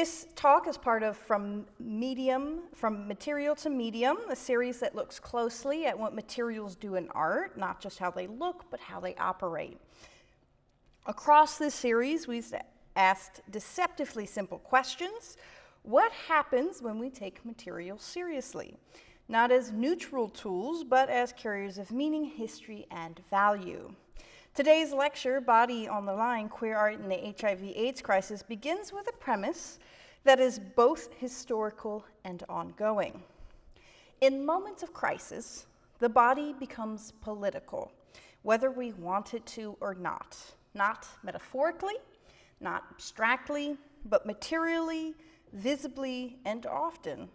This talk is part of From Material to Medium, a series that looks closely at what materials do in art, not just how they look, but how they operate. Across this series, we've asked deceptively simple questions. What happens when we take materials seriously? Not as neutral tools, but as carriers of meaning, history, and value. Today's lecture, Body on the Line, Queer Art in the HIV/AIDS Crisis, begins with a premise that is both historical and ongoing. In moments of crisis, the body becomes political, whether we want it to or not. Not metaphorically, not abstractly, but materially, visibly, and often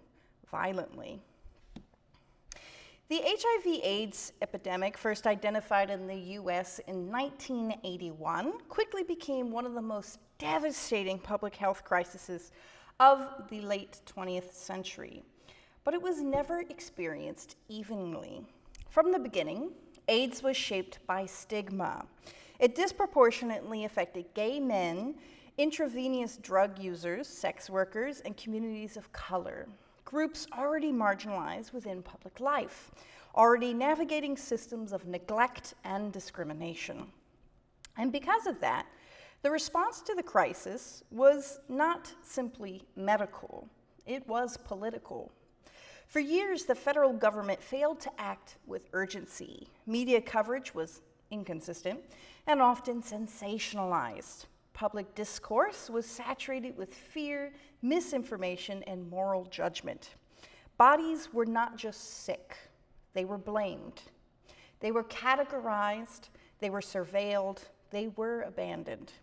violently. The HIV/AIDS epidemic, first identified in the US in 1981, quickly became one of the most devastating public health crises of the late 20th century. But it was never experienced evenly. From the beginning, AIDS was shaped by stigma. It disproportionately affected gay men, intravenous drug users, sex workers, and communities of color. Groups already marginalized within public life, already navigating systems of neglect and discrimination. And because of that, the response to the crisis was not simply medical, it was political. For years, the federal government failed to act with urgency. Media coverage was inconsistent and often sensationalized. Public discourse was saturated with fear, misinformation, and moral judgment. Bodies were not just sick, they were blamed. They were categorized, they were surveilled, they were abandoned.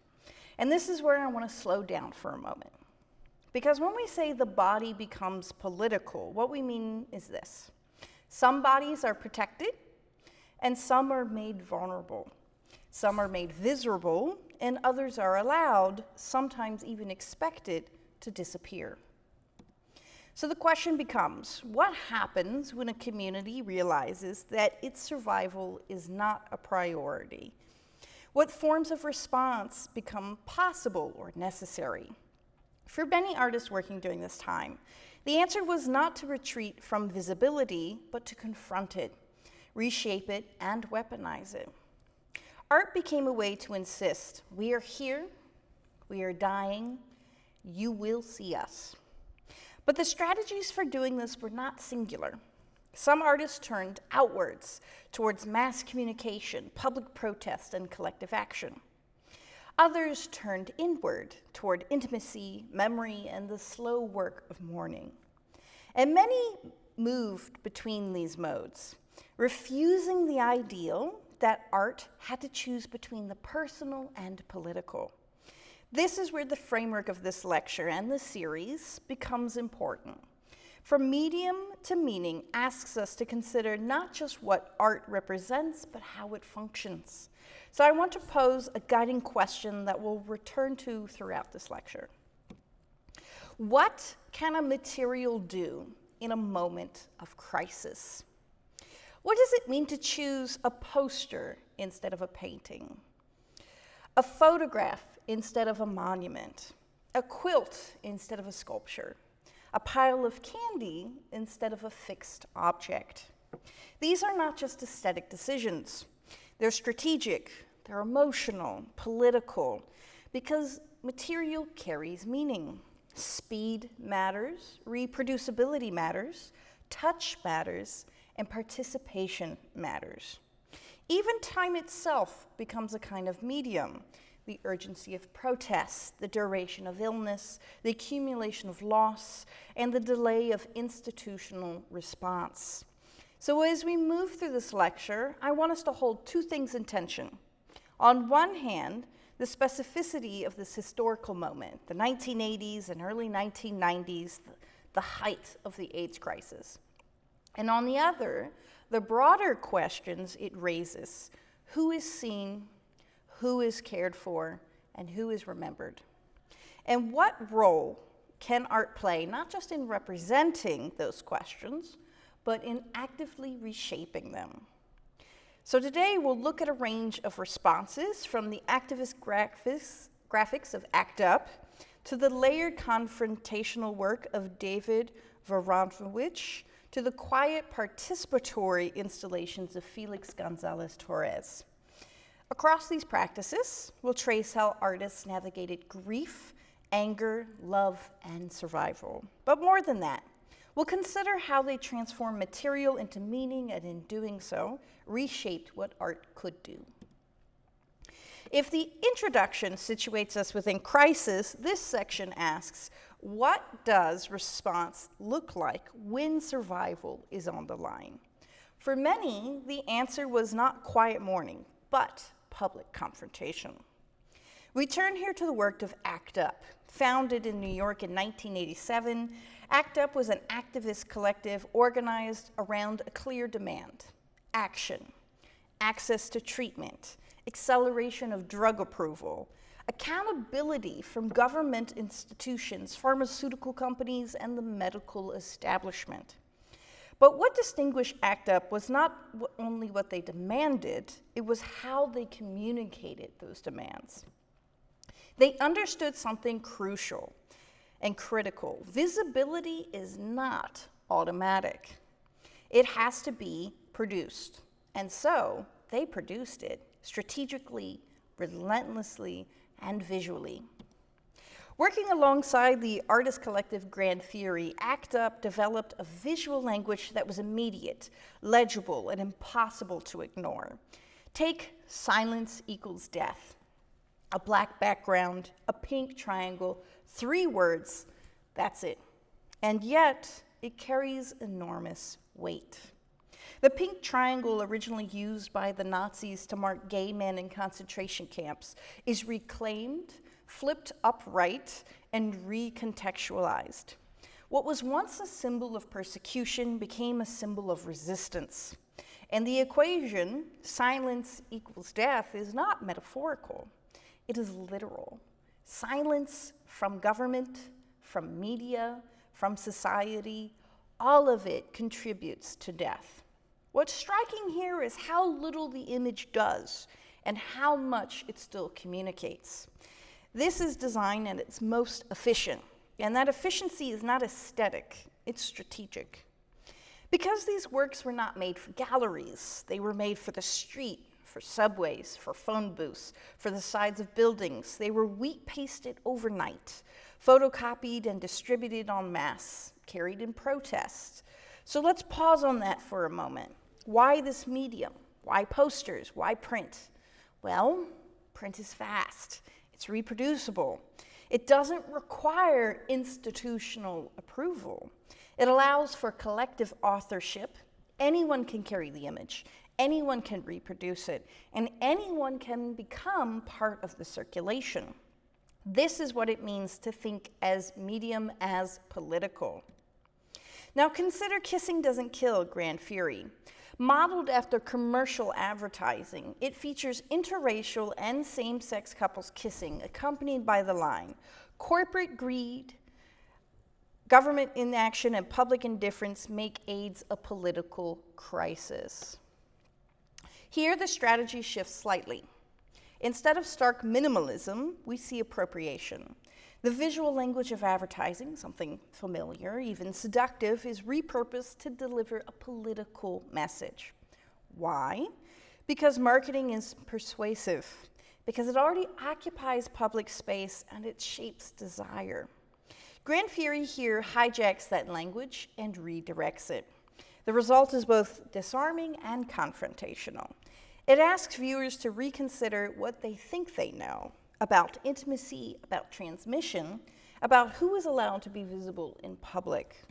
And this is where I want to slow down for a moment. Because when we say the body becomes political, what we mean is this. Some bodies are protected, and some are made vulnerable. Some are made visible, and others are allowed, sometimes even expected, to disappear. So the question becomes, what happens when a community realizes that its survival is not a priority? What forms of response become possible or necessary? For many artists working during this time, the answer was not to retreat from visibility, but to confront it, reshape it, and weaponize it. Art became a way to insist, we are here, we are dying, you will see us. But the strategies for doing this were not singular. Some artists turned outwards towards mass communication, public protest, and collective action. Others turned inward toward intimacy, memory, and the slow work of mourning. And many moved between these modes, refusing the ideal that art had to choose between the personal and political. This is where the framework of this lecture and the series becomes important. From medium to meaning asks us to consider not just what art represents, but how it functions. So I want to pose a guiding question that we'll return to throughout this lecture. What can a material do in a moment of crisis? What does it mean to choose a poster instead of a painting? A photograph instead of a monument? A quilt instead of a sculpture? A pile of candy instead of a fixed object? These are not just aesthetic decisions. They're strategic, they're emotional, political, because material carries meaning. Speed matters, reproducibility matters, touch matters, and participation matters. Even time itself becomes a kind of medium. The urgency of protest, the duration of illness, the accumulation of loss, and the delay of institutional response. So as we move through this lecture, I want us to hold two things in tension. On one hand, the specificity of this historical moment, the 1980s and early 1990s, the height of the AIDS crisis. And on the other, the broader questions it raises: who is seen, who is cared for, and who is remembered? And what role can art play, not just in representing those questions, but in actively reshaping them? So today we'll look at a range of responses from the activist graphics of ACT UP, to the layered confrontational work of David Wojnarowicz, to the quiet participatory installations of Felix Gonzalez-Torres. Across these practices, we'll trace how artists navigated grief, anger, love, and survival. But more than that, we'll consider how they transformed material into meaning and in doing so, reshaped what art could do. If the introduction situates us within crisis, this section asks, what does response look like when survival is on the line? For many, the answer was not quiet mourning, but public confrontation. We turn here to the work of ACT UP. Founded in New York in 1987, ACT UP was an activist collective organized around a clear demand: action, access to treatment, acceleration of drug approval, accountability from government institutions, pharmaceutical companies, and the medical establishment. But what distinguished ACT UP was not only what they demanded, it was how they communicated those demands. They understood something crucial and critical. Visibility is not automatic. It has to be produced. And so they produced it strategically, relentlessly, and visually. Working alongside the artist collective Grand Fury, ACT UP developed a visual language that was immediate, legible, and impossible to ignore. Take silence equals death. A black background, a pink triangle, 3 words, that's it. And yet, it carries enormous weight. The pink triangle, originally used by the Nazis to mark gay men in concentration camps, is reclaimed, flipped upright, and recontextualized. What was once a symbol of persecution became a symbol of resistance. And the equation, silence equals death, is not metaphorical. It is literal. Silence from government, from media, from society, all of it contributes to death. What's striking here is how little the image does and how much it still communicates. This is design at its most efficient, and that efficiency is not aesthetic, it's strategic. Because these works were not made for galleries, they were made for the street, for subways, for phone booths, for the sides of buildings. They were wheat pasted overnight, photocopied and distributed en masse, carried in protest. So let's pause on that for a moment. Why this medium? Why posters? Why print? Well, print is fast. It's reproducible. It doesn't require institutional approval. It allows for collective authorship. Anyone can carry the image. Anyone can reproduce it. And anyone can become part of the circulation. This is what it means to think as medium as political. Now consider Kissing Doesn't Kill, Grand Fury. Modeled after commercial advertising, it features interracial and same-sex couples kissing, accompanied by the line, corporate greed, government inaction, and public indifference make AIDS a political crisis. Here, the strategy shifts slightly. Instead of stark minimalism, we see appropriation. The visual language of advertising, something familiar, even seductive, is repurposed to deliver a political message. Why? Because marketing is persuasive, because it already occupies public space and it shapes desire. Grand Fury here hijacks that language and redirects it. The result is both disarming and confrontational. It asks viewers to reconsider what they think they know about intimacy, about transmission, about who is allowed to be visible in public.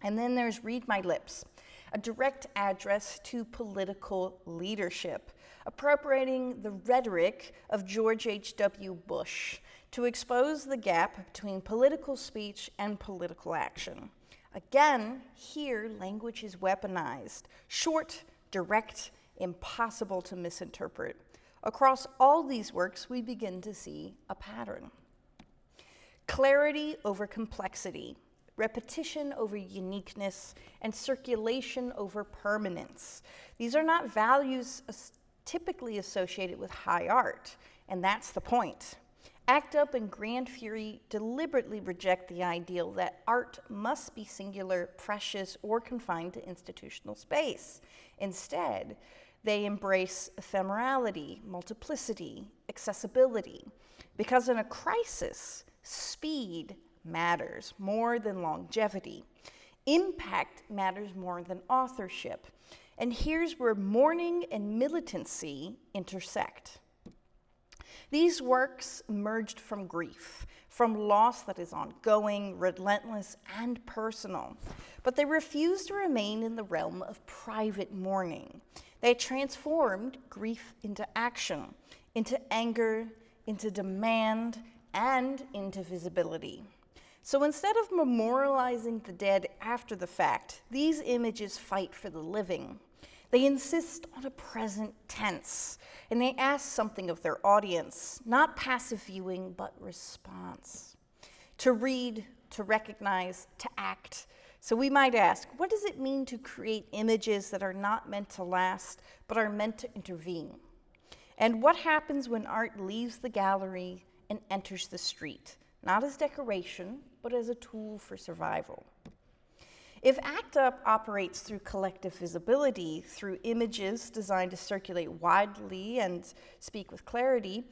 And then there's Read My Lips, a direct address to political leadership, appropriating the rhetoric of George H.W. Bush to expose the gap between political speech and political action. Again, here, language is weaponized, short, direct, impossible to misinterpret. Across all these works, we begin to see a pattern. Clarity over complexity, repetition over uniqueness, and circulation over permanence. These are not values typically associated with high art, and that's the point. Act Up and Grand Fury deliberately reject the ideal that art must be singular, precious, or confined to institutional space. Instead, they embrace ephemerality, multiplicity, accessibility, because in a crisis, speed matters more than longevity. Impact matters more than authorship. And here's where mourning and militancy intersect. These works emerged from grief, from loss that is ongoing, relentless, and personal. But they refused to remain in the realm of private mourning. They transformed grief into action, into anger, into demand, and into visibility. So instead of memorializing the dead after the fact, these images fight for the living. They insist on a present tense, and they ask something of their audience, not passive viewing, but response. To read, to recognize, to act. So we might ask, what does it mean to create images that are not meant to last, but are meant to intervene? And what happens when art leaves the gallery and enters the street, not as decoration, but as a tool for survival? If ACT UP operates through collective visibility, through images designed to circulate widely and speak with clarity,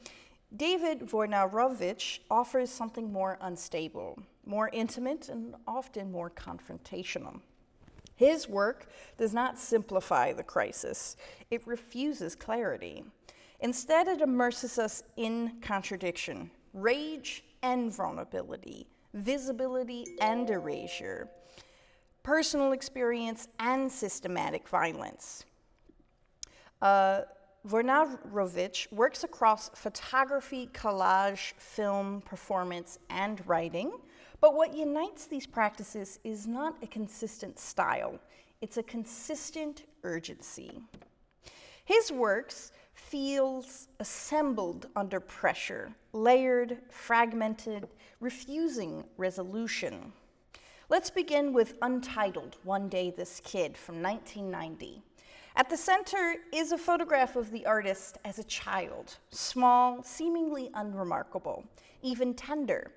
David Wojnarowicz offers something more unstable, more intimate, and often more confrontational. His work does not simplify the crisis. It refuses clarity. Instead, it immerses us in contradiction, rage and vulnerability, visibility and erasure, personal experience and systematic violence. Wojnarowicz works across photography, collage, film, performance, and writing, but what unites these practices is not a consistent style, it's a consistent urgency. His works feels assembled under pressure, layered, fragmented, refusing resolution. Let's begin with Untitled, One Day This Kid from 1990. At the center is a photograph of the artist as a child, small, seemingly unremarkable, even tender.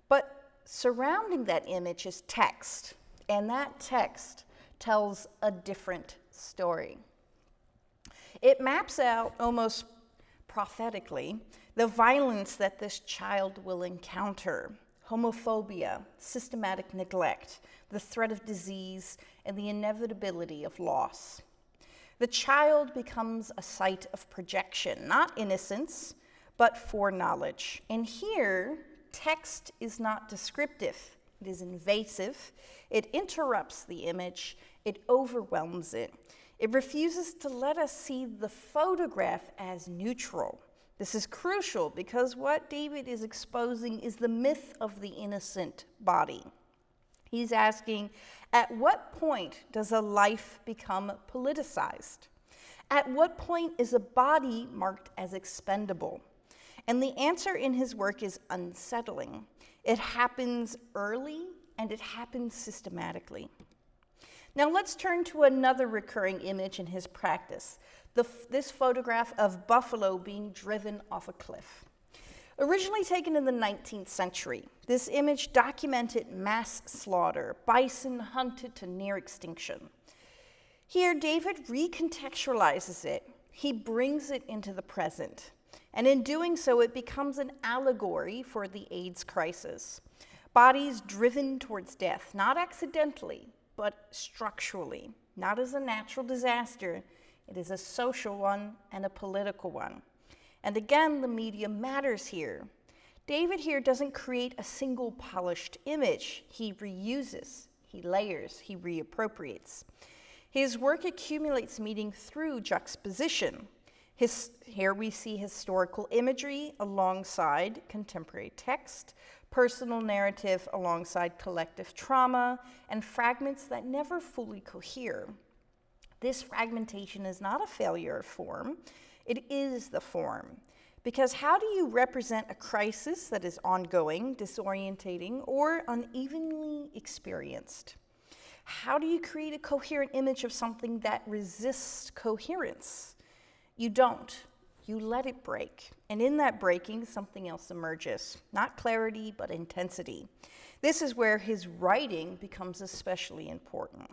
But surrounding that image is text, and that text tells a different story. It maps out almost prophetically the violence that this child will encounter. Homophobia, systematic neglect, the threat of disease, and the inevitability of loss. The child becomes a site of projection, not innocence, but foreknowledge. And here, text is not descriptive, it is invasive, it interrupts the image, it overwhelms it. It refuses to let us see the photograph as neutral. This is crucial because what David is exposing is the myth of the innocent body. He's asking, at what point does a life become politicized? At what point is a body marked as expendable? And the answer in his work is unsettling. It happens early and it happens systematically. Now let's turn to another recurring image in his practice, this photograph of buffalo being driven off a cliff. Originally taken in the 19th century, this image documented mass slaughter, bison hunted to near extinction. Here, David recontextualizes it. He brings it into the present. And in doing so, it becomes an allegory for the AIDS crisis. Bodies driven towards death, not accidentally, but structurally, not as a natural disaster. It is a social one and a political one. And again, the medium matters here. David here doesn't create a single polished image. He reuses, he layers, he reappropriates. His work accumulates meaning through juxtaposition. Here we see historical imagery alongside contemporary text, personal narrative alongside collective trauma, and fragments that never fully cohere. This fragmentation is not a failure of form, it is the form. Because how do you represent a crisis that is ongoing, disorientating, or unevenly experienced? How do you create a coherent image of something that resists coherence? You don't. You let it break. And in that breaking, something else emerges. Not clarity, but intensity. This is where his writing becomes especially important.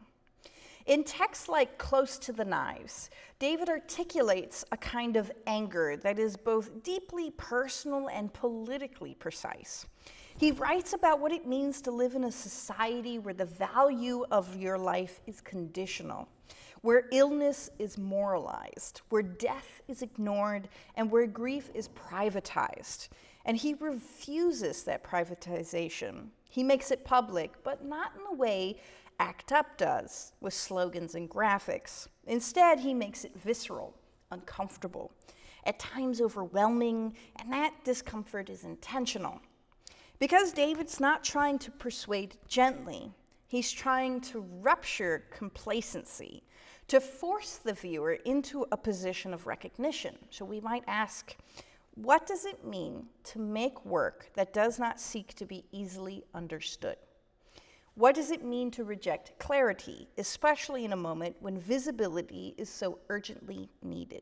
In texts like Close to the Knives, David articulates a kind of anger that is both deeply personal and politically precise. He writes about what it means to live in a society where the value of your life is conditional, where illness is moralized, where death is ignored, and where grief is privatized. And he refuses that privatization. He makes it public, but not in the way ACT UP does, with slogans and graphics. Instead, he makes it visceral, uncomfortable, at times overwhelming, and that discomfort is intentional. Because David's not trying to persuade gently, he's trying to rupture complacency, to force the viewer into a position of recognition. So we might ask, what does it mean to make work that does not seek to be easily understood? What does it mean to reject clarity, especially in a moment when visibility is so urgently needed?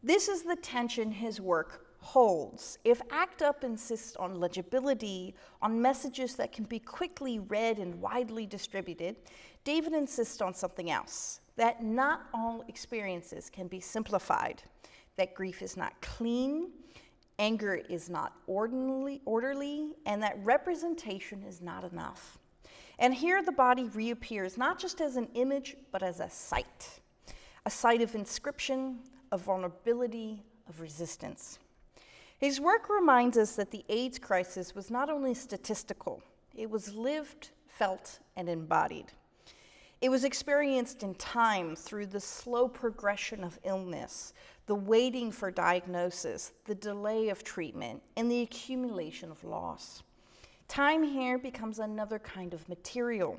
This is the tension his work holds. If ACT UP insists on legibility, on messages that can be quickly read and widely distributed, David insists on something else, that not all experiences can be simplified, that grief is not clean, anger is not orderly, and that representation is not enough. And here the body reappears not just as an image, but as a site of inscription, of vulnerability, of resistance. His work reminds us that the AIDS crisis was not only statistical, it was lived, felt, and embodied. It was experienced in time through the slow progression of illness, the waiting for diagnosis, the delay of treatment, and the accumulation of loss. Time here becomes another kind of material,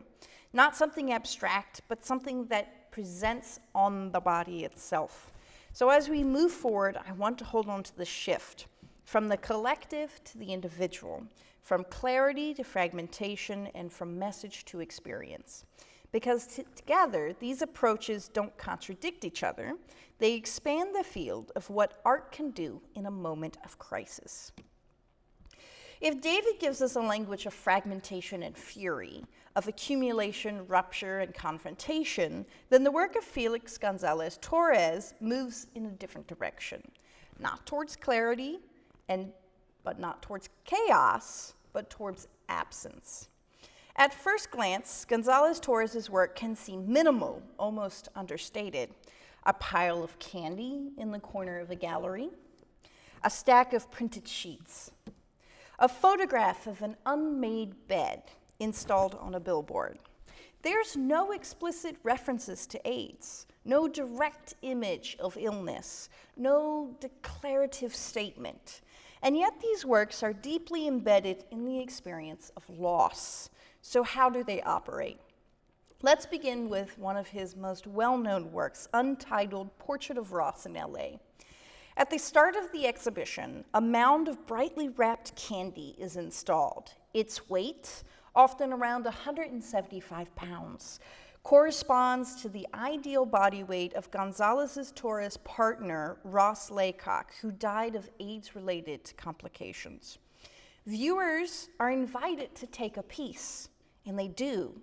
not something abstract, but something that presents on the body itself. So as we move forward, I want to hold on to the shift from the collective to the individual, from clarity to fragmentation, and from message to experience. Because together, these approaches don't contradict each other. They expand the field of what art can do in a moment of crisis. If David gives us a language of fragmentation and fury, of accumulation, rupture, and confrontation, then the work of Felix Gonzalez-Torres moves in a different direction. Not towards clarity, but not towards chaos, but towards absence. At first glance, Gonzalez-Torres' work can seem minimal, almost understated. A pile of candy in the corner of a gallery, a stack of printed sheets, a photograph of an unmade bed installed on a billboard. There's no explicit references to AIDS, no direct image of illness, no declarative statement. And yet these works are deeply embedded in the experience of loss. So how do they operate? Let's begin with one of his most well-known works, Untitled Portrait of Ross in LA. At the start of the exhibition, a mound of brightly wrapped candy is installed. Its weight, often around 175 pounds, corresponds to the ideal body weight of Gonzalez-Torres' partner, Ross Laycock, who died of AIDS-related complications. Viewers are invited to take a piece, and they do.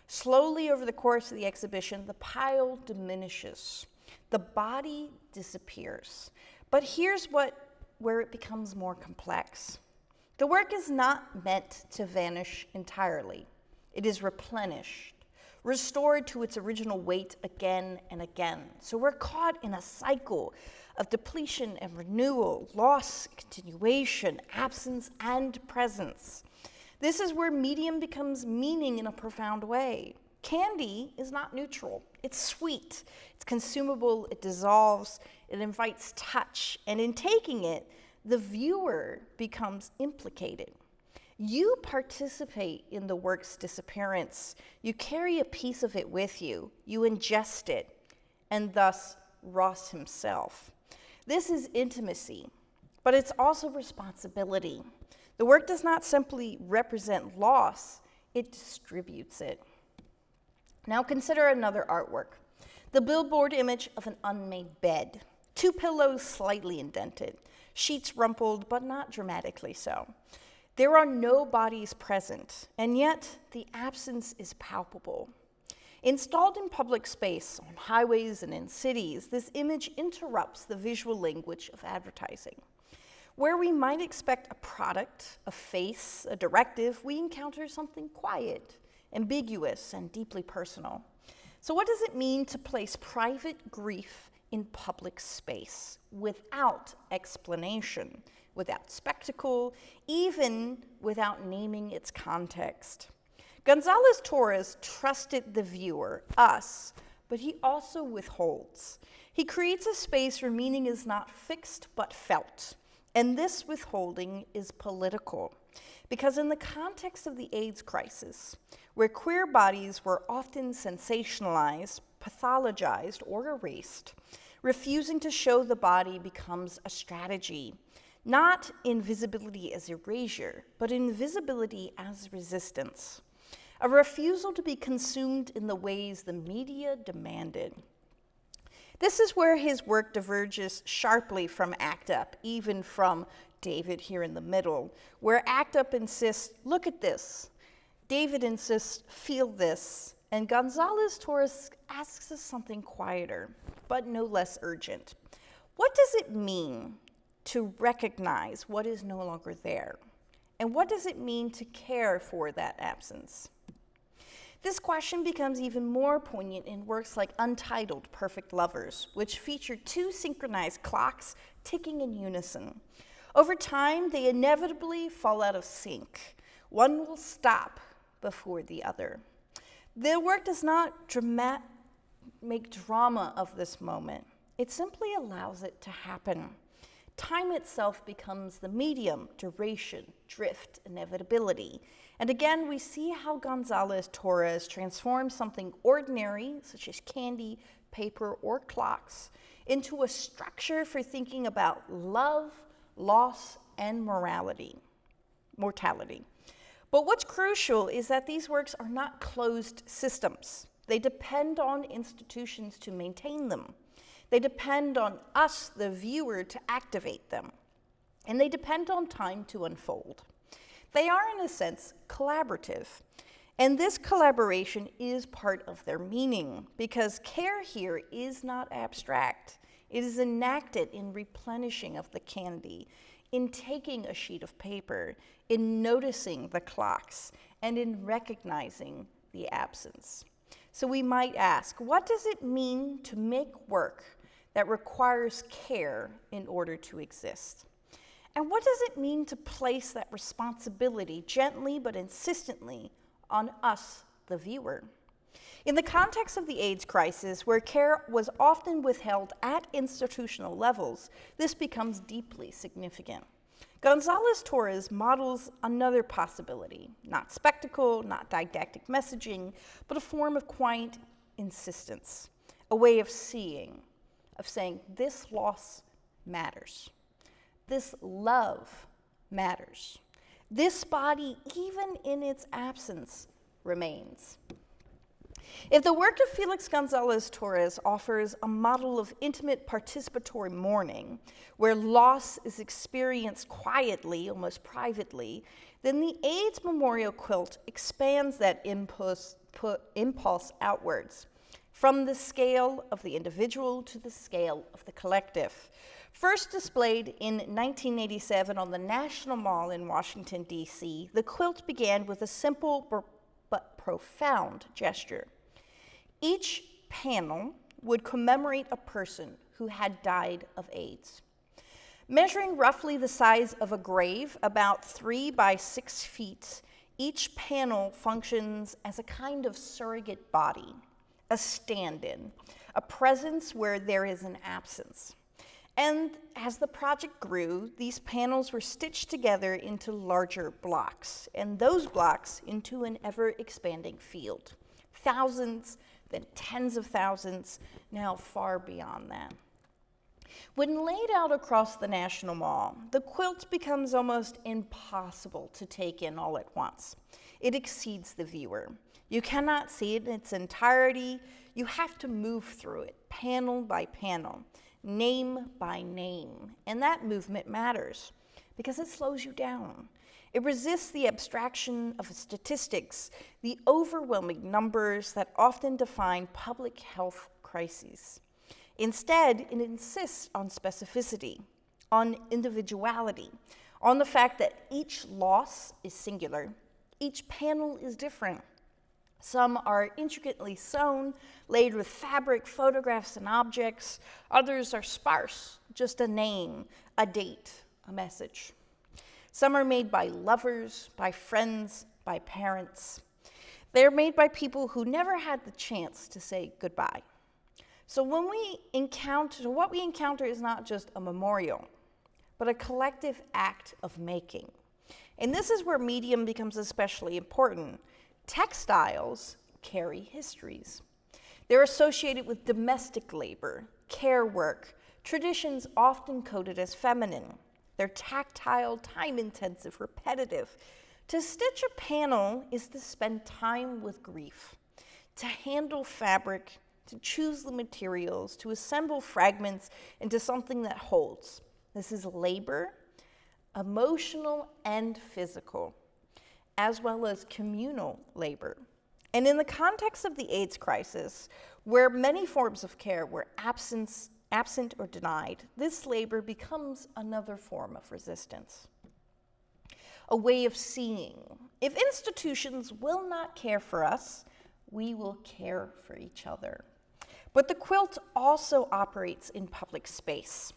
Slowly over the course of the exhibition, the pile diminishes. The body disappears. But here's where it becomes more complex. The work is not meant to vanish entirely. It is replenished, restored to its original weight again and again. So we're caught in a cycle of depletion and renewal, loss, continuation, absence, and presence. This is where medium becomes meaning in a profound way. Candy is not neutral. It's sweet, it's consumable, it dissolves, it invites touch, and in taking it, the viewer becomes implicated. You participate in the work's disappearance. You carry a piece of it with you. You ingest it, and thus Ross himself. This is intimacy, but it's also responsibility. The work does not simply represent loss, it distributes it. Now consider another artwork, the billboard image of an unmade bed. 2 pillows slightly indented, sheets rumpled, but not dramatically so. There are no bodies present, and yet the absence is palpable. Installed in public space, on highways and in cities, this image interrupts the visual language of advertising. Where we might expect a product, a face, a directive, we encounter something quiet, ambiguous, and deeply personal. So what does it mean to place private grief in public space without explanation, without spectacle, even without naming its context? Gonzalez-Torres trusted the viewer, us, but he also withholds. He creates a space where meaning is not fixed but felt. And this withholding is political, because in the context of the AIDS crisis, where queer bodies were often sensationalized, pathologized, or erased, refusing to show the body becomes a strategy, not invisibility as erasure, but invisibility as resistance, a refusal to be consumed in the ways the media demanded. This is where his work diverges sharply from ACT UP, even from David here in the middle, where ACT UP insists, look at this. David insists, feel this. And Gonzalez-Torres asks us something quieter, but no less urgent. What does it mean to recognize what is no longer there? And what does it mean to care for that absence? This question becomes even more poignant in works like Untitled Perfect Lovers, which feature 2 synchronized clocks ticking in unison. Over time, they inevitably fall out of sync. One will stop before the other. The work does not make drama of this moment. It simply allows it to happen. Time itself becomes the medium, duration, drift, inevitability. And again, we see how Gonzalez-Torres transforms something ordinary, such as candy, paper, or clocks, into a structure for thinking about love, loss, and mortality. But what's crucial is that these works are not closed systems. They depend on institutions to maintain them. They depend on us, the viewer, to activate them. And they depend on time to unfold. They are, in a sense, collaborative. And this collaboration is part of their meaning, because care here is not abstract. It is enacted in replenishing of the candy, in taking a sheet of paper, in noticing the clocks, and in recognizing the absence. So we might ask, what does it mean to make work that requires care in order to exist? And what does it mean to place that responsibility gently but insistently on us, the viewer? In the context of the AIDS crisis, where care was often withheld at institutional levels, this becomes deeply significant. Gonzalez-Torres models another possibility, not spectacle, not didactic messaging, but a form of quiet insistence, a way of seeing, of saying, this loss matters. This love matters. This body, even in its absence, remains. If the work of Felix Gonzalez-Torres offers a model of intimate participatory mourning, where loss is experienced quietly, almost privately, then the AIDS Memorial Quilt expands that impulse outwards, from the scale of the individual to the scale of the collective. First displayed in 1987 on the National Mall in Washington, D.C., the quilt began with a simple but profound gesture. Each panel would commemorate a person who had died of AIDS. Measuring roughly the size of a grave, about 3 by 6 feet, each panel functions as a kind of surrogate body, a stand-in, a presence where there is an absence. And as the project grew, these panels were stitched together into larger blocks, and those blocks into an ever-expanding field. Thousands, then tens of thousands, now far beyond that. When laid out across the National Mall, the quilt becomes almost impossible to take in all at once. It exceeds the viewer. You cannot see it in its entirety. You have to move through it, panel by panel. name by name. And that movement matters because it slows you down. It resists the abstraction of statistics, the overwhelming numbers that often define public health crises. Instead, it insists on specificity, on individuality, on the fact that each loss is singular, each panel is different. Some are intricately sewn, laid with fabric, photographs, and objects. Others are sparse, just a name, a date, a message. Some are made by lovers, by friends, by parents. They're made by people who never had the chance to say goodbye. So what we encounter is not just a memorial, but a collective act of making. And this is where medium becomes especially important. Textiles carry histories. They're associated with domestic labor, care work, traditions often coded as feminine. They're tactile, time-intensive, repetitive. To stitch a panel is to spend time with grief, to handle fabric, to choose the materials, to assemble fragments into something that holds. This is labor, emotional and physical, as well as communal labor. And in the context of the AIDS crisis, where many forms of care were absent or denied, this labor becomes another form of resistance, a way of seeing. If institutions will not care for us, we will care for each other. But the quilt also operates in public space.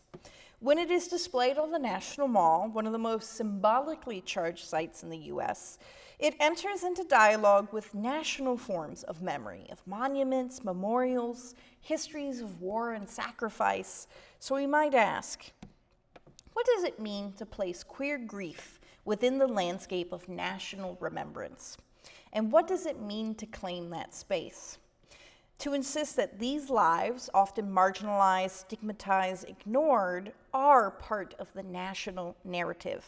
When it is displayed on the National Mall, one of the most symbolically charged sites in the US, it enters into dialogue with national forms of memory, of monuments, memorials, histories of war and sacrifice. So we might ask, what does it mean to place queer grief within the landscape of national remembrance? And what does it mean to claim that space? To insist that these lives, often marginalized, stigmatized, ignored, are part of the national narrative.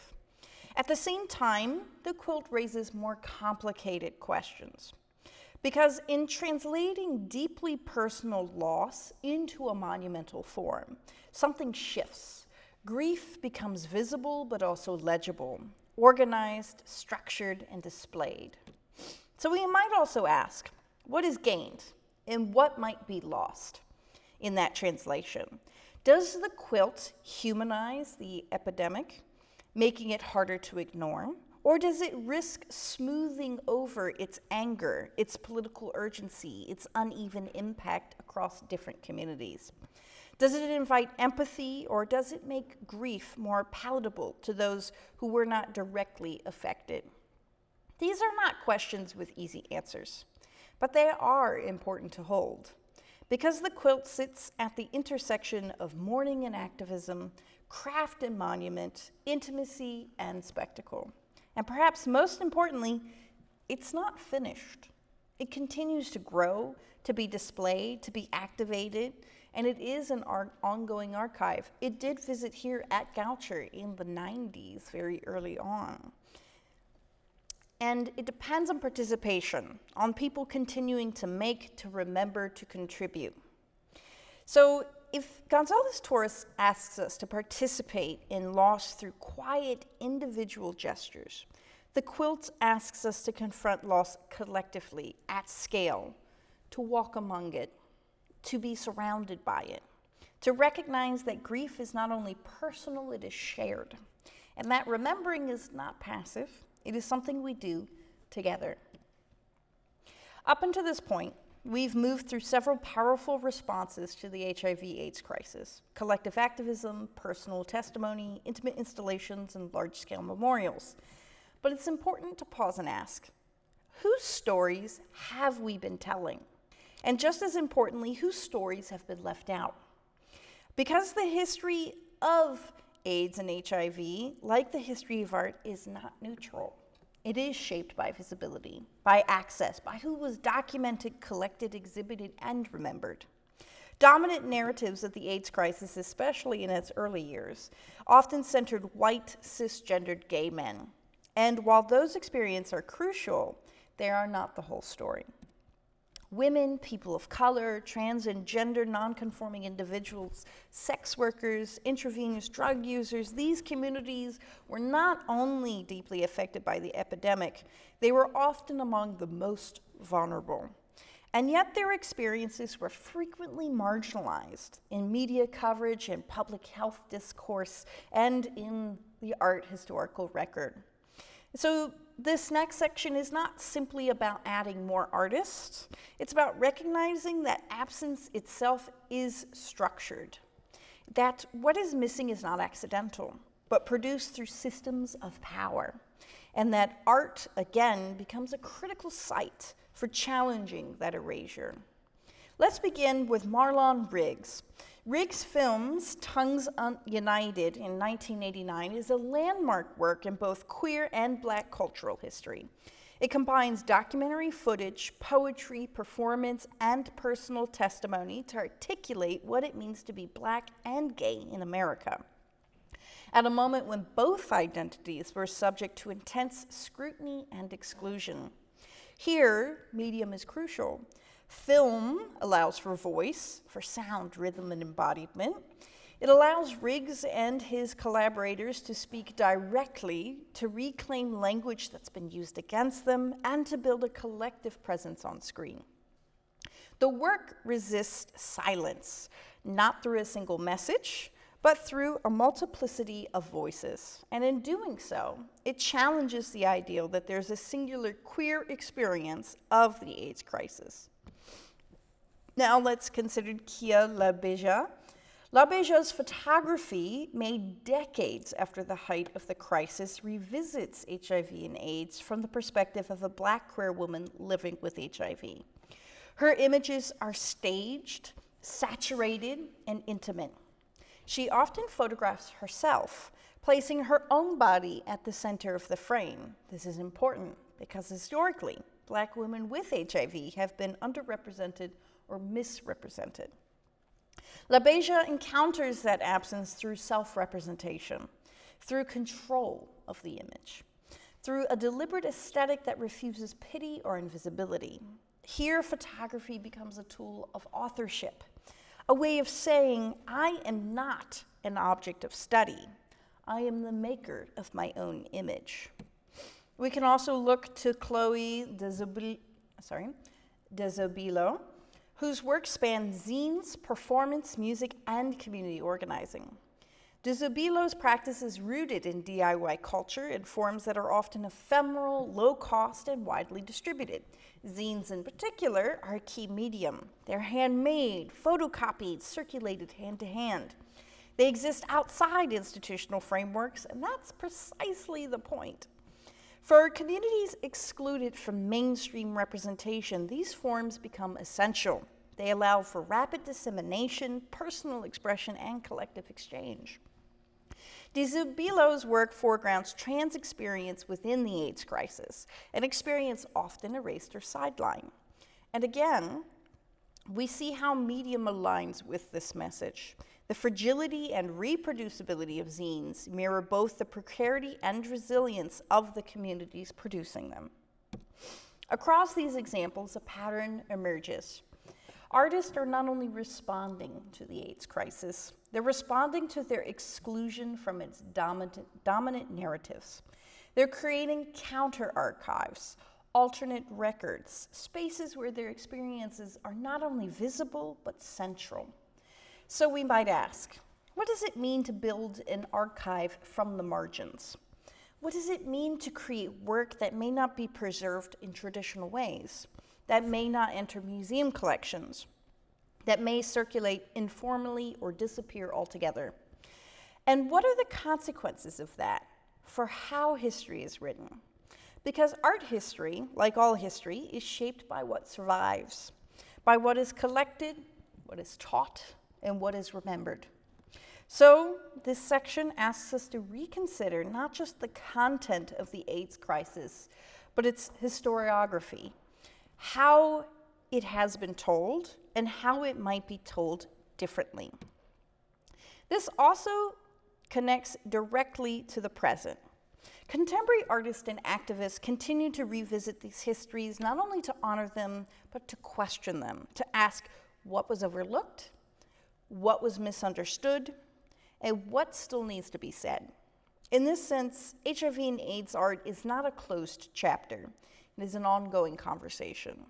At the same time, the quilt raises more complicated questions. Because in translating deeply personal loss into a monumental form, something shifts. Grief becomes visible but also legible, organized, structured, and displayed. So we might also ask, what is gained? And what might be lost in that translation? Does the quilt humanize the epidemic, making it harder to ignore? Or does it risk smoothing over its anger, its political urgency, its uneven impact across different communities? Does it invite empathy, or does it make grief more palatable to those who were not directly affected? These are not questions with easy answers, but they are important to hold, because the quilt sits at the intersection of mourning and activism, craft and monument, intimacy and spectacle. And perhaps most importantly, it's not finished. It continues to grow, to be displayed, to be activated, and it is an ongoing archive. It did visit here at Goucher in the 90s, very early on. And it depends on participation, on people continuing to make, to remember, to contribute. So if Gonzalez-Torres asks us to participate in loss through quiet individual gestures, the quilt asks us to confront loss collectively, at scale, to walk among it, to be surrounded by it, to recognize that grief is not only personal, it is shared, and that remembering is not passive. It is something we do together. Up until this point, we've moved through several powerful responses to the HIV/AIDS crisis: collective activism, personal testimony, intimate installations, and large-scale memorials. But it's important to pause and ask, whose stories have we been telling? And just as importantly, whose stories have been left out? Because the history of AIDS and HIV, like the history of art, is not neutral. It is shaped by visibility, by access, by who was documented, collected, exhibited, and remembered. Dominant narratives of the AIDS crisis, especially in its early years, often centered white, cisgendered gay men. And while those experiences are crucial, they are not the whole story. Women, people of color, trans and gender nonconforming individuals, sex workers, intravenous drug users, these communities were not only deeply affected by the epidemic, they were often among the most vulnerable. And yet their experiences were frequently marginalized in media coverage and public health discourse and in the art historical record. So this next section is not simply about adding more artists, it's about recognizing that absence itself is structured, that what is missing is not accidental, but produced through systems of power, and that art, again, becomes a critical site for challenging that erasure. Let's begin with Marlon Riggs. Riggs' films, Tongues United in 1989, is a landmark work in both queer and Black cultural history. It combines documentary footage, poetry, performance, and personal testimony to articulate what it means to be Black and gay in America, at a moment when both identities were subject to intense scrutiny and exclusion. Here, medium is crucial. Film allows for voice, for sound, rhythm, and embodiment. It allows Riggs and his collaborators to speak directly, to reclaim language that's been used against them, and to build a collective presence on screen. The work resists silence, not through a single message, but through a multiplicity of voices. And in doing so, it challenges the ideal that there's a singular queer experience of the AIDS crisis. Now let's consider Kia LaBeija. LaBeja's photography, made decades after the height of the crisis, revisits HIV and AIDS from the perspective of a Black queer woman living with HIV. Her images are staged, saturated, and intimate. She often photographs herself, placing her own body at the center of the frame. This is important because historically, Black women with HIV have been underrepresented or misrepresented. LaBeija encounters that absence through self-representation, through control of the image, through a deliberate aesthetic that refuses pity or invisibility. Here, photography becomes a tool of authorship, a way of saying, I am not an object of study. I am the maker of my own image. We can also look to Chloe Dzobilo, whose work spans zines, performance, music, and community organizing. Dzobilo's practice is rooted in DIY culture in forms that are often ephemeral, low cost, and widely distributed. Zines in particular are a key medium. They're handmade, photocopied, circulated hand to hand. They exist outside institutional frameworks, and that's precisely the point. For communities excluded from mainstream representation, these forms become essential. They allow for rapid dissemination, personal expression, and collective exchange. Dzobilo's work foregrounds trans experience within the AIDS crisis, an experience often erased or sidelined. And again, we see how medium aligns with this message. The fragility and reproducibility of zines mirror both the precarity and resilience of the communities producing them. Across these examples, a pattern emerges. Artists are not only responding to the AIDS crisis, they're responding to their exclusion from its dominant narratives. They're creating counter-archives, alternate records, spaces where their experiences are not only visible, but central. So we might ask, what does it mean to build an archive from the margins? What does it mean to create work that may not be preserved in traditional ways, that may not enter museum collections, that may circulate informally or disappear altogether? And what are the consequences of that for how history is written? Because art history, like all history, is shaped by what survives, by what is collected, what is taught, and what is remembered. So this section asks us to reconsider not just the content of the AIDS crisis, but its historiography, how it has been told, and how it might be told differently. This also connects directly to the present. Contemporary artists and activists continue to revisit these histories, not only to honor them, but to question them, to ask what was overlooked, what was misunderstood, and what still needs to be said. In this sense, HIV and AIDS art is not a closed chapter. It is an ongoing conversation,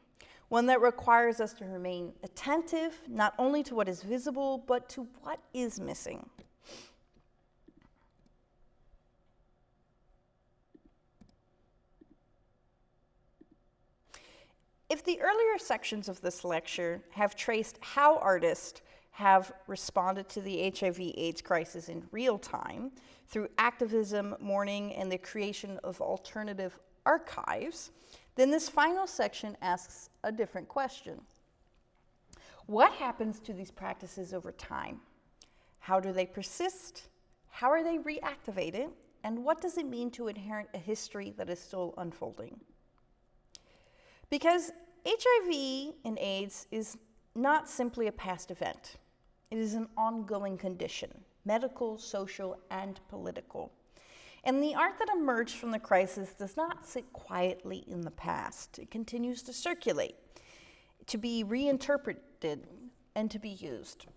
one that requires us to remain attentive, not only to what is visible, but to what is missing. If the earlier sections of this lecture have traced how artists have responded to the HIV/AIDS crisis in real time through activism, mourning, and the creation of alternative archives, then this final section asks a different question. What happens to these practices over time? How do they persist? How are they reactivated? And what does it mean to inherit a history that is still unfolding? Because HIV and AIDS is not simply a past event. It is an ongoing condition, medical, social, and political. And the art that emerged from the crisis does not sit quietly in the past. It continues to circulate, to be reinterpreted, and to be used.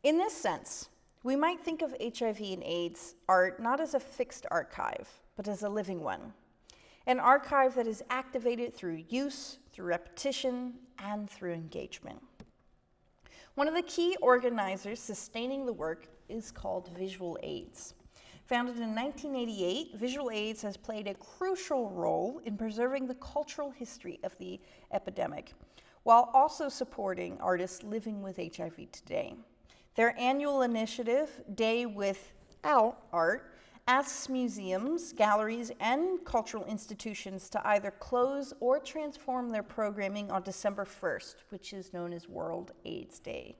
In this sense, we might think of HIV and AIDS art not as a fixed archive, but as a living one. An archive that is activated through use, through repetition, and through engagement. One of the key organizers sustaining the work is called Visual AIDS. Founded in 1988, Visual AIDS has played a crucial role in preserving the cultural history of the epidemic, while also supporting artists living with HIV today. Their annual initiative, Day Without Art, asks museums, galleries, and cultural institutions to either close or transform their programming on December 1st, which is known as World AIDS Day.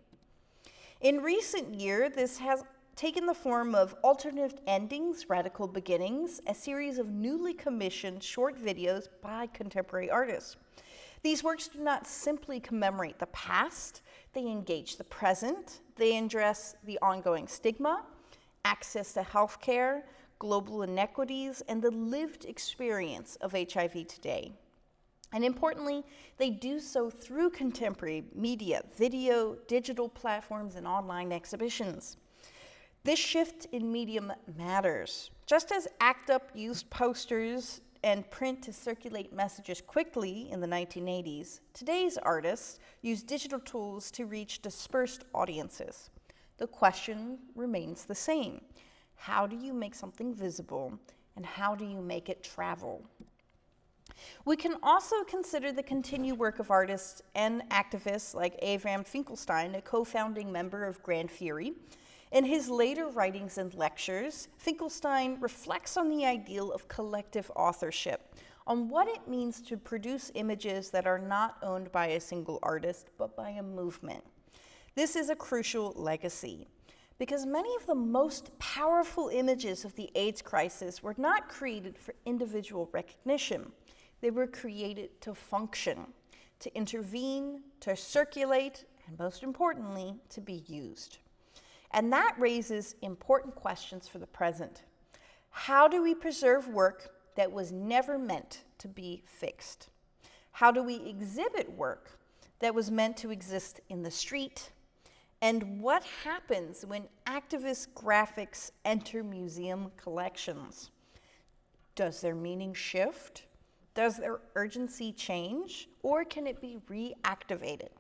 In recent years, this has taken the form of Alternate Endings, Radical Beginnings, a series of newly commissioned short videos by contemporary artists. These works do not simply commemorate the past, they engage the present, they address the ongoing stigma, access to healthcare, global inequities, and the lived experience of HIV today. And importantly, they do so through contemporary media, video, digital platforms, and online exhibitions. This shift in medium matters. Just as ACT UP used posters and print to circulate messages quickly in the 1980s, today's artists use digital tools to reach dispersed audiences. The question remains the same. How do you make something visible, and how do you make it travel? We can also consider the continued work of artists and activists like Avram Finkelstein, a co-founding member of Grand Fury. In his later writings and lectures, Finkelstein reflects on the ideal of collective authorship, on what it means to produce images that are not owned by a single artist, but by a movement. This is a crucial legacy, because many of the most powerful images of the AIDS crisis were not created for individual recognition. They were created to function, to intervene, to circulate, and most importantly, to be used. And that raises important questions for the present. How do we preserve work that was never meant to be fixed? How do we exhibit work that was meant to exist in the street? And what happens when activist graphics enter museum collections? Does their meaning shift? Does their urgency change? Or can it be reactivated?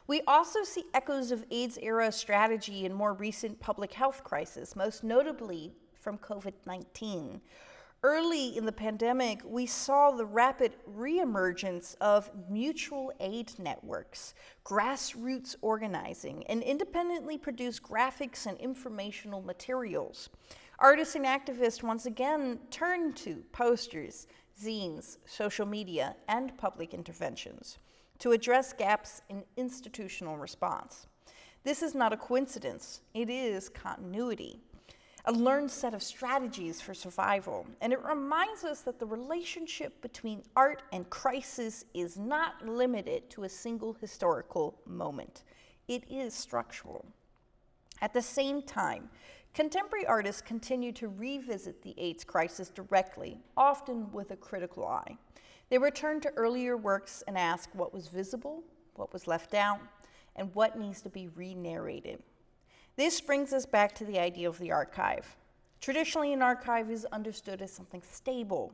We also see echoes of AIDS-era strategy in more recent public health crises, most notably from COVID-19. Early in the pandemic, we saw the rapid reemergence of mutual aid networks, grassroots organizing, and independently produced graphics and informational materials. Artists and activists once again turned to posters, zines, social media, and public interventions to address gaps in institutional response. This is not a coincidence, it is continuity. A learned set of strategies for survival, and it reminds us that the relationship between art and crisis is not limited to a single historical moment. It is structural. At the same time, Contemporary artists continue to revisit the AIDS crisis directly, often with a critical eye. They return to earlier works and ask what was visible, what was left out, and what needs to be re-narrated. This brings us back to the idea of the archive. Traditionally, an archive is understood as something stable,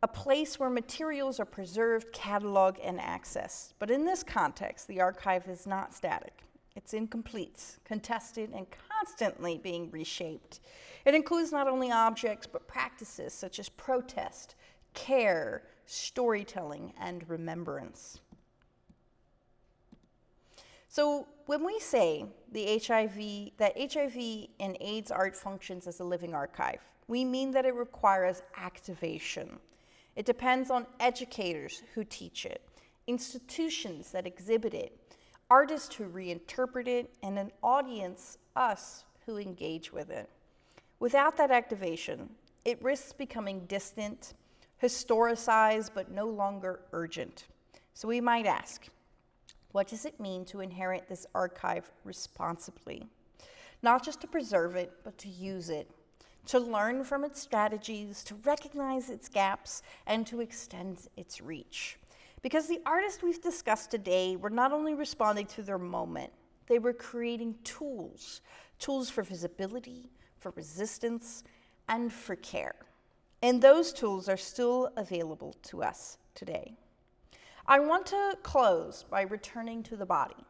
a place where materials are preserved, cataloged, and accessed. But in this context, the archive is not static. It's incomplete, contested, and constantly being reshaped. It includes not only objects, but practices such as protest, care, storytelling, and remembrance. So when we say that HIV and AIDS art functions as a living archive, we mean that it requires activation. It depends on educators who teach it, institutions that exhibit it, artists who reinterpret it, and an audience, us, who engage with it. Without that activation, it risks becoming distant, historicized, but no longer urgent. So we might ask, what does it mean to inherit this archive responsibly? Not just to preserve it, but to use it, to learn from its strategies, to recognize its gaps, and to extend its reach. Because the artists we've discussed today were not only responding to their moment, they were creating tools for visibility, for resistance, and for care. And those tools are still available to us today. I want to close by returning to the body.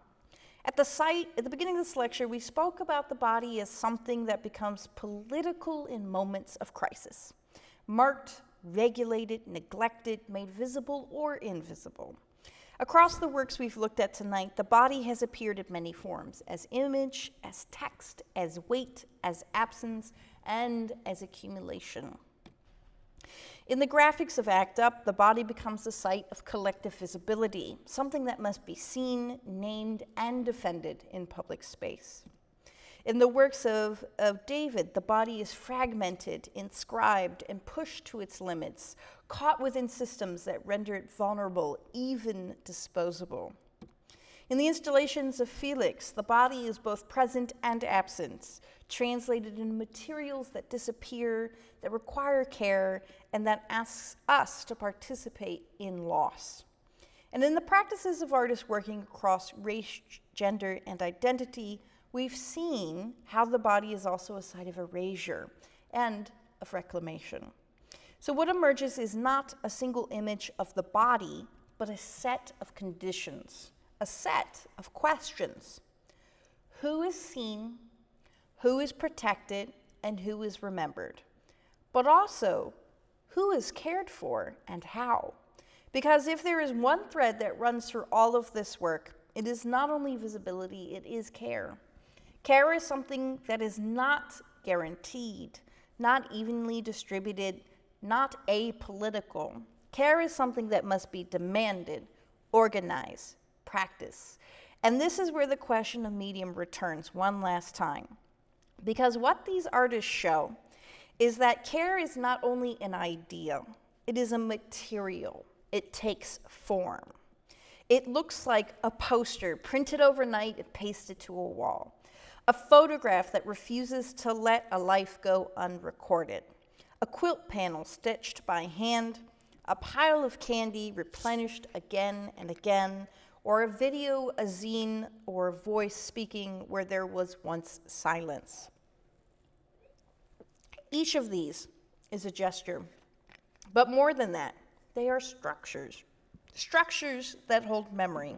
At the beginning of this lecture, we spoke about the body as something that becomes political in moments of crisis, marked, regulated, neglected, made visible or invisible. Across the works we've looked at tonight, the body has appeared in many forms, as image, as text, as weight, as absence, and as accumulation. In the graphics of ACT UP, the body becomes the site of collective visibility, something that must be seen, named, and defended in public space. In the works of David, the body is fragmented, inscribed, and pushed to its limits, caught within systems that render it vulnerable, even disposable. In the installations of Felix, the body is both present and absent, translated into materials that disappear, that require care, and that asks us to participate in loss. And in the practices of artists working across race, gender, and identity, we've seen how the body is also a site of erasure and of reclamation. So what emerges is not a single image of the body, but a set of conditions, a set of questions. Who is seen, who is protected, and who is remembered? But also, who is cared for and how? Because if there is one thread that runs through all of this work, it is not only visibility, it is care. Care is something that is not guaranteed, not evenly distributed, not apolitical. Care is something that must be demanded, organized, practiced. And this is where the question of medium returns one last time. Because what these artists show is that care is not only an idea, it is a material. It takes form. It looks like a poster printed overnight and pasted to a wall, a photograph that refuses to let a life go unrecorded, a quilt panel stitched by hand, a pile of candy replenished again and again, or a video, a zine, or a voice speaking where there was once silence. Each of these is a gesture, but more than that, they are structures. Structures that hold memory,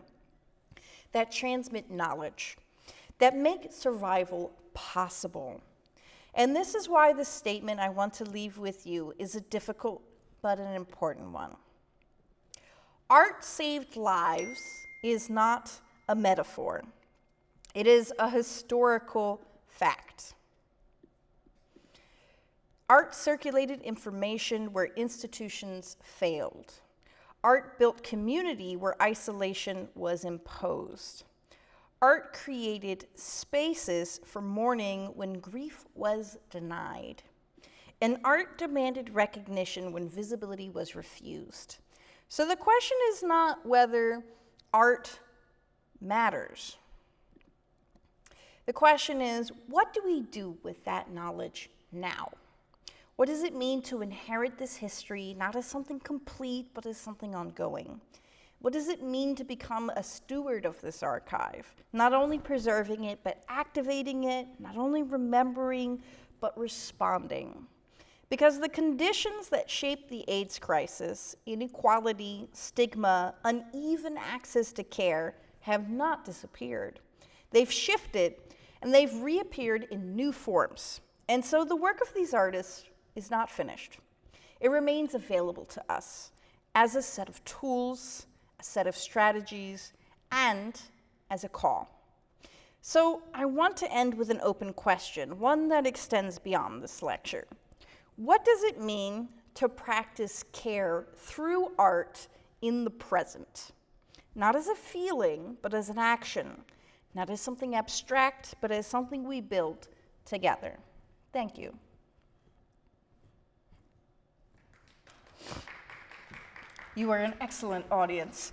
that transmit knowledge, that make survival possible. And this is why the statement I want to leave with you is a difficult but an important one. Art saved lives is not a metaphor. It is a historical fact. Art circulated information where institutions failed. Art built community where isolation was imposed. Art created spaces for mourning when grief was denied. And art demanded recognition when visibility was refused. So the question is not whether art matters. The question is, what do we do with that knowledge now? What does it mean to inherit this history, not as something complete, but as something ongoing? What does it mean to become a steward of this archive? Not only preserving it, but activating it, not only remembering, but responding. Because the conditions that shape the AIDS crisis, inequality, stigma, uneven access to care, have not disappeared. They've shifted, and they've reappeared in new forms. And so the work of these artists is not finished. It remains available to us as a set of tools, a set of strategies, and as a call. So I want to end with an open question, one that extends beyond this lecture. What does it mean to practice care through art in the present? Not as a feeling, but as an action. Not as something abstract, but as something we build together. Thank you. You are an excellent audience.